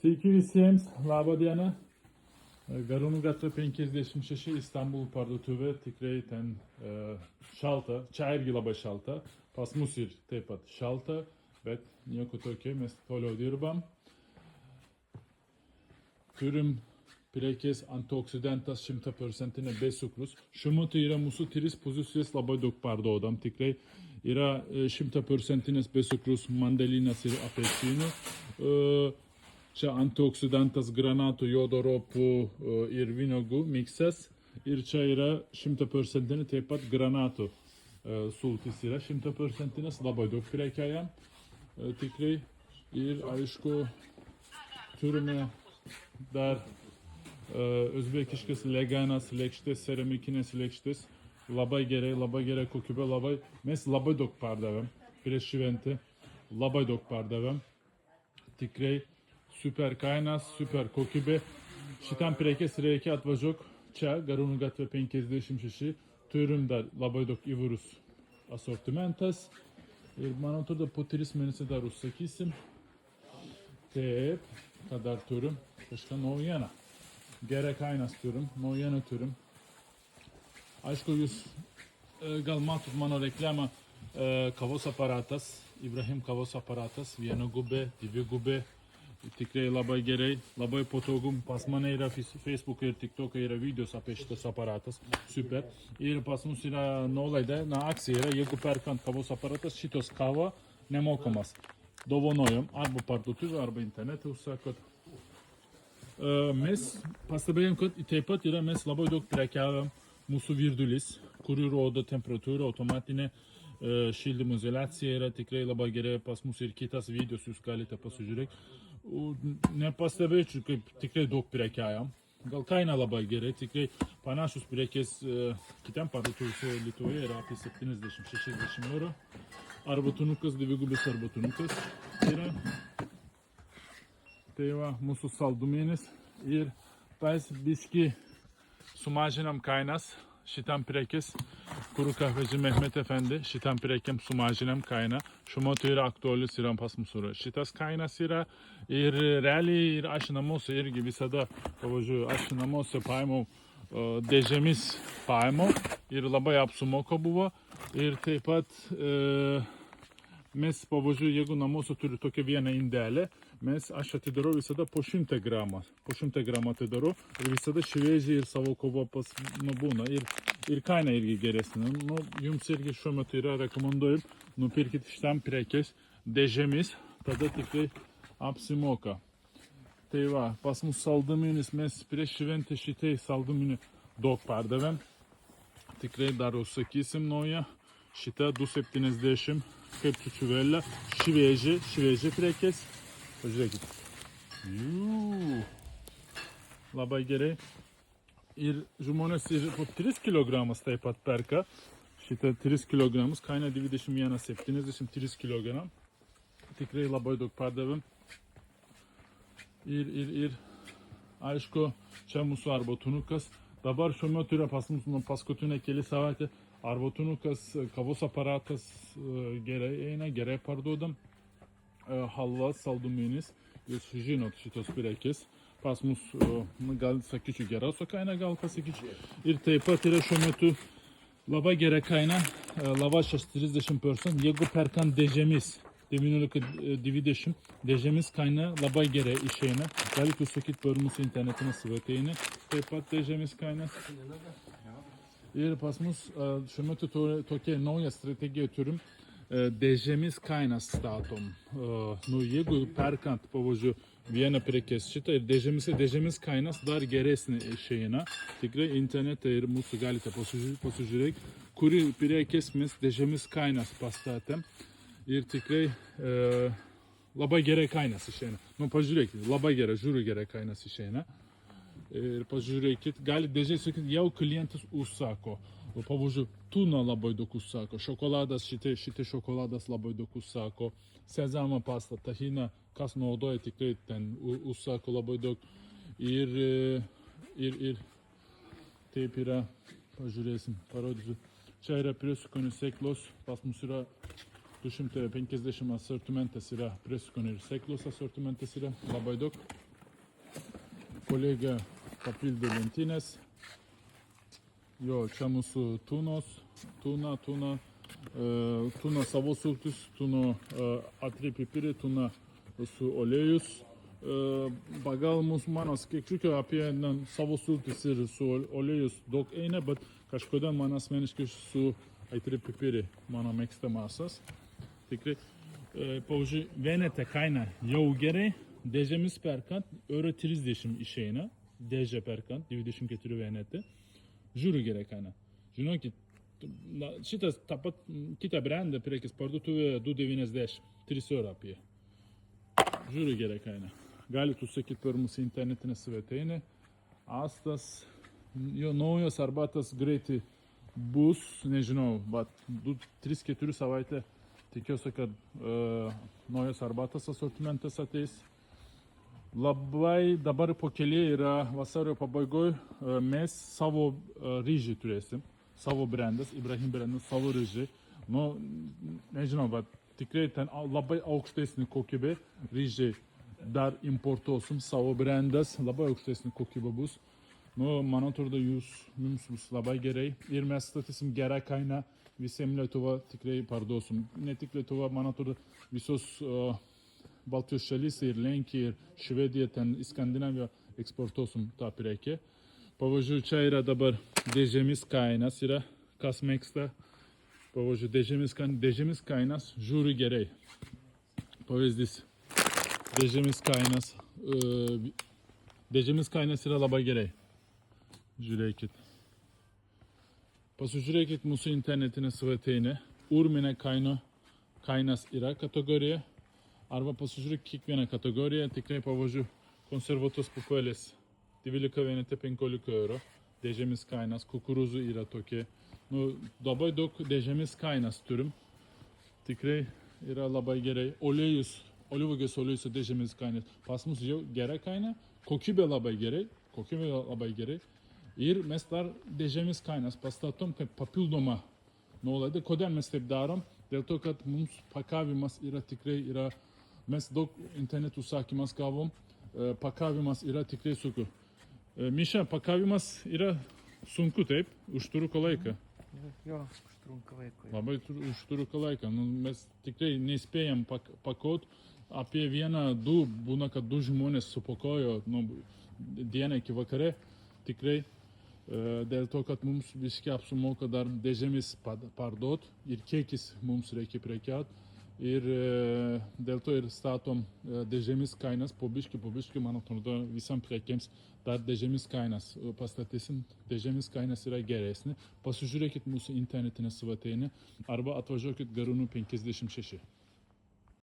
Sveiki visiems, laba diena. Garūnų gatvė 56 Istanbul parduotuvė, tikrai ten šalta, čia irgi labai šalta, pas mus ir taip pat šalta, bet nieko tokio, mes toliau dirbam. Turim prekės antioksidantas 100% be cukrus. Šiuo metu yra mūsų 3 pozicijos labai daug parduodam, tikrai yra 100% be cukrus mandalinas ir apelsinų. Čia antioksidantas granatų, jodo ropų ir vynuogų miksas. Ir čia yra 100% taip pat granatų sultis yra 100%, labai daug prekiajam tikrai. Ir aišku, turime dar uzbekiškas leganas lėkštės, ceramikinės lėkštės. Labai gerai kokybė, mes labai daug pardavėm prieš šventę, labai daug pardavėm. Tikrai super kainas, super kokybė. Šitam prekės reikia atvažiuok čia, Garūnų gatvė 56. Turim dar labai daug įvairus asortimentas. Ir man atrodo, po 3 mėnesius dar užsakysim. Taip, ką dar turim? Kažką naujieną. Gerą kainas turim, naujieną turim. Aišku, jūs gal matot mano reklamą kavos aparatas, Ibrahim kavos aparatas, 1 gubė, 2 gubė. Tikrai labai gerai, labai patogu. Pas mane yra Facebook'e ir TikTok'e yra videos apie šitas aparatas. Super. Ir pas mus yra nuolaida, akcija yra, jeigu perkant kavos aparatas, šitos kava nemokamas. Dovanojam arba parduotuvę, arba internete užsakot. Mes pastebėjom, kad taip pat yra, mes labai daug prekiaujam mūsų virdulis, kuri rodo temperatūrą, automatinė šildymo izoliacija yra tikrai labai gerai. Pas mus ir kitas videos jūs galite pasižiūrėti. Nepastebėčiau, kaip tikrai daug prekiajam. Gal kaina labai gerai, tikrai panašus prekės kitam parduotuvėse Lietuvoje yra apie 70-60 eurų. Arbatunukas, 2 gubis arbatunukas yra. Tai va, mūsų saldumėnis. Ir pas biški sumažinam kainas šitam prekės. Kuru kahveci Mehmet Efendi, šitam prekiam sumažinam kainą. Šiuo metu yra aktualius yra pas mus šitas kainas yra. Ir realiai ir aš namuose irgi visada pavažiuoju, aš namuose paėmiau dėžėmis paėmiau ir labai apsumoka buvo. Ir taip pat mes pavažiuoju, jeigu namuose turiu tokią vieną indelę, aš atidarau visada po 100 gramą. Po 100 gramą atidarau ir visada šviežiai ir savo kovopas būna. Ir kaina irgi geresnė. Jums irgi šiuo metu yra rekomenduojam, nupirkit šitam prekės dėžėmis, tada tikrai apsimoka. Tai va, pas mus saldumėnis, mes prieš šventę šitai saldumėnį daug pardavėm. Tikrai dar užsakysim naują. Šitą 270, kaip čiučiuvėlė, švieži prekės. Pažiūrėkit. Labai gerai. Ir žmonės ir po 3 kg taip pat perka. Šitą 3 kg, kaina 21,73 kg. Tikrai labai daug pardavėm. Ir aišku, čia mūsų arbatunukas. Dabar šiuo metu yra pas mus paskutinę keli savaitę. Arbatunukas, kavos aparatas gerai eina, gerai parduodam. Halva, saldumėnis, jūs žinot šitos prekės. Pas mus, gal sakyčiau, geriausia kaina, gal pasakyčiau. Ir taip pat yra šiuo metu labai gera kaina, lavašas 30%, jeigu perkant dėžėmis, 19,20 dėžėmis kaina labai gerai išeina. Galite užsakyti per mūsų internetinę svetainę, taip pat dėžėmis kainas. Ir pas mus šiuo metu tokia nauja strategija turim. Dėžėmis kainas statom. Jeigu perkant, pavažiuoju, vieną prekės šitą ir dėžėmis kainas dar geresnė išeina. Tikrai internete ir mūsų galite pasižiūrėti, kuri prekės mes dėžėmis kainas pastatėm. Ir tikrai labai gerai kainas išeina. Pažiūrėkit, labai gerai, žiūriu gerai kainas išeina. Ir pažiūrėkit, gali dėžės sakyti, jau klientas užsako. Pavyzdžiui, tuna labai daug užsako, šokoladas, šitai šokoladas labai daug užsako, sezamo pasta, tahina, kas naudoja, tikrai ten užsako labai daug. Ir taip yra, pažiūrėsim, parodysiu. Čia yra prieskonių sėklos, pas mus yra 250 asortimentas yra prieskonių ir sėklos asortimentas yra labai daug. kolega papildė lentynes. Jo, čia mūsų tuna savo sultis, tuna atri pipirį, tuna su olejus. Pagal mano skaičiuką apie savo sultis ir su olejus daug eina, bet kažkodėl man asmeniškai su atri pipirį mano mėgstamiausias. Tikrai, pavyzdžiui, vienete kaina jau gerai, dėžėmis perkant, €30 išeina, dėžė perkant, 24 vienete. Žiūriu gerai kainą. Žinokit, šitas tą pat kitą brandą prekės parduotuvėje 2,90, 3 € apie. Žiūriu gerai kainą. Galite užsakyti per mūsų internetinę svetainę. Astas, jo naujos arbatas greitai bus, nežinau, bet 3-4 savaitę tikiuosi, kad naujas arbatas asortimentas ateis. Labai dabar po keliai yra vasario pabaigoje, mes savo ryžį turėsim, savo brandas, Ibrahim brandas, savo ryžį. Nu, nežinau, bet tikrai ten labai aukštesnį kokybę, ryžiai dar importuosim, savo brandas, labai aukštesnį kokybę bus. Nu, man atrodo, jums bus labai gerai ir mes statysim gerą kainą visiems Lietuva tikrai parduosim. Ne tik Lietuva, man atrodo, visos Baltijos šalis ir Lenkija ir Švedija, ten į Skandinaviją eksportuosim tą prekę. Pavyzdžiui, čia yra dabar dėžėmis kainas, yra kas mėgsta. Pavyzdžiui, dėžėmis kainas žiūri gerai. Pavyzdys, dėžėmis kainas yra labai gerai. Žiūrėkit. Pasižiūrėkit mūsų internetinę svetainę. Urminė kainas yra kategorija. Arba pasižiūrėk kiekvieną kategoriją, tikrai pavyzdžiui, konservuotos pupelės 12 vienete 15 €, dėžėmis kainas, kukurūzų yra tokie. Nu, labai daug dėžėmis kainas turim, tikrai yra labai gerai. Alyvuogės olejus su dėžėmis kainas. Pas mus jau gera kaina, kokybė labai gerai. Ir mes dar dėžėmis kainas pastatom kaip papildomą nuolaidą. Kodėl mes taip darom? Dėl to, kad mums pakavimas yra tikrai yra. Mes daug internetų užsakymas gavom, pakavimas yra tikrai sunku. Miša, pakavimas yra sunku, taip, užtruko laiką. Jo, užtrunka laiko. Labai užtruko laiką. Nu, mes tikrai nespėjam pakot. Apie 1-2 būna, kad 2 žmonės supakojo dieną iki vakare. Tikrai dėl to, kad mums viskai apsumoka dar dėžėmis parduot ir kiekis mums reikia prekiaut. Ir dėl to ir statom dėžėmis kainas, po biškį, man atrodo, visam prekiams dar dėžėmis kainas pastatysim. Dėžėmis kainas yra geresnė. Pasižiūrėkit mūsų internetinę svetainę arba atvažiuokit Garūnų 56.